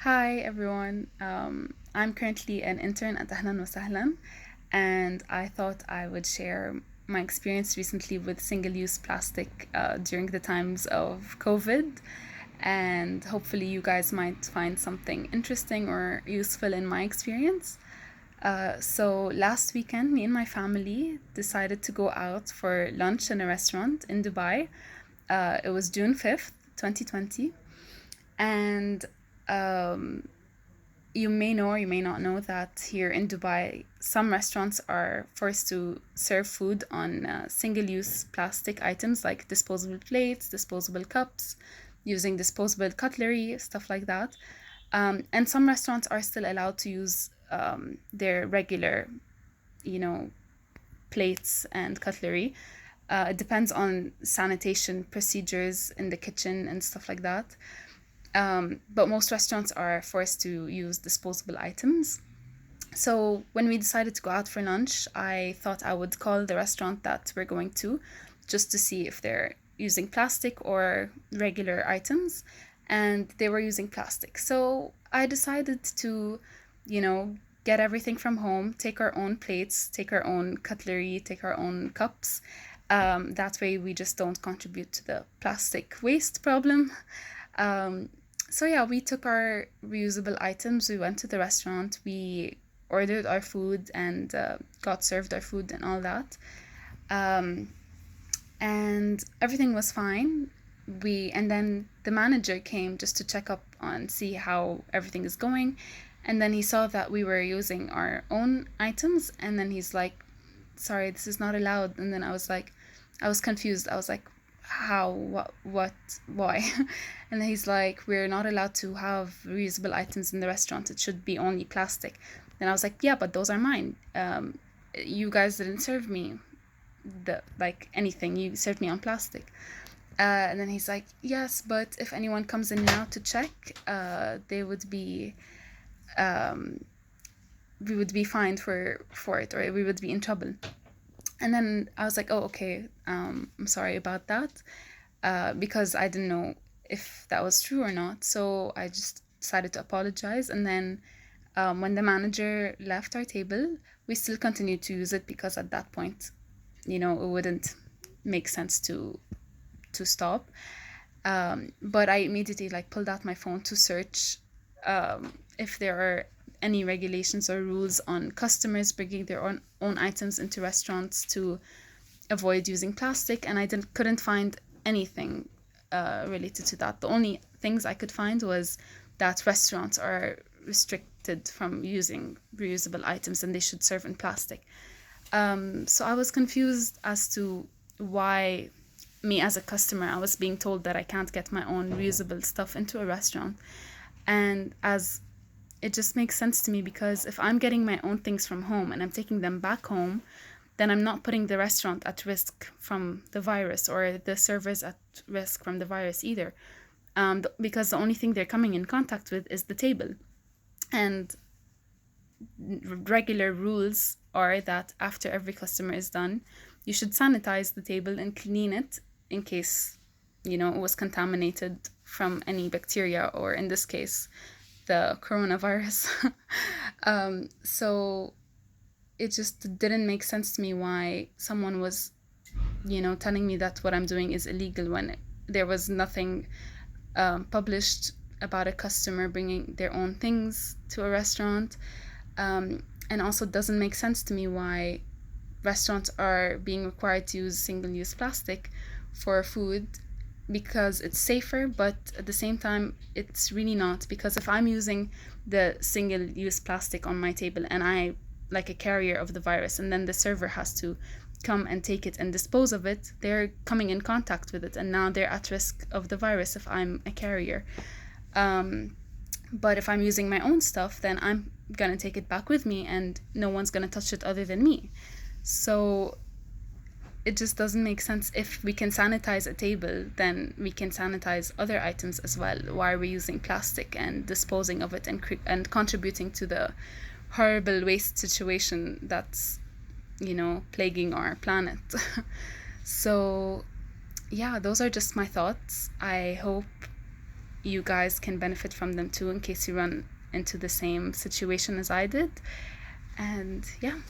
Hi everyone. I'm currently an intern at Ahlan wa Sahlan, and I thought I would share my experience recently with single-use plastic during the times of COVID, and hopefully you guys might find something interesting or useful in my experience. So last weekend, me and my family decided to go out for lunch in a restaurant in Dubai. It was June 5th, 2020, and um, you may know or you may not know that here in Dubai, some restaurants are forced to serve food on single use plastic items like disposable plates, disposable cups, using disposable cutlery, stuff like that. And some restaurants are still allowed to use their regular, you know, plates and cutlery. It depends on sanitation procedures in the kitchen and stuff like that. But most restaurants are forced to use disposable items. So when we decided to go out for lunch, I thought I would call the restaurant that we're going to just to see if they're using plastic or regular items. And they were using plastic. So I decided to, you know, get everything from home, take our own plates, take our own cutlery, take our own cups. That way we just don't contribute to the plastic waste problem. Um, so yeah, we took our reusable items. We went to the restaurant. We ordered our food and got served our food and all that. Um, and everything was fine. We and then the manager came just to check up on see how everything is going, and then he saw that we were using our own items, and then he's like, "Sorry, this is not allowed." And then I was confused. I was like, "How? What? Why?" And then he's like, "We're not allowed to have reusable items in the restaurant. It should be only plastic." Then I was like, "Yeah, but those are mine. You guys didn't serve me anything. You served me on plastic." And then he's like, "Yes, but if anyone comes in now to check, they would be um, we would be fined for it, or we would be in trouble." And then I was like, "Oh, okay. I'm sorry about that," because I didn't know if that was true or not. So I just decided to apologize. And then when the manager left our table, we still continued to use it because at that point, it wouldn't make sense to stop. But I immediately pulled out my phone to search if there are any regulations or rules on customers bringing their own items into restaurants to avoid using plastic, and I couldn't find anything related to that. The only things I could find was that restaurants are restricted from using reusable items and they should serve in plastic. So I was confused as to why me as a customer, I was being told that I can't get my own reusable stuff into a restaurant. And as it just makes sense to me because if I'm getting my own things from home and I'm taking them back home, then I'm not putting the restaurant at risk from the virus or the servers at risk from the virus either. Because the only thing they're coming in contact with is the table. And regular rules are that after every customer is done, you should sanitize the table and clean it in case, it was contaminated from any bacteria, or in this case, the coronavirus. So it just didn't make sense to me why someone was, telling me that what I'm doing is illegal when there was nothing published about a customer bringing their own things to a restaurant. And also doesn't make sense to me why restaurants are being required to use single-use plastic for food because it's safer, but at the same time it's really not, because if I'm using the single-use plastic on my table and I like a carrier of the virus, and then the server has to come and take it and dispose of it, they're coming in contact with it and now they're at risk of the virus if I'm a carrier. But if I'm using my own stuff, then I'm gonna take it back with me and no one's gonna touch it other than me. So it just doesn't make sense. If we can sanitize a table, then we can sanitize other items as well. Why are we using plastic and disposing of it and contributing to the horrible waste situation that's, plaguing our planet? So, yeah, those are just my thoughts. I hope you guys can benefit from them too in case you run into the same situation as I did. And yeah.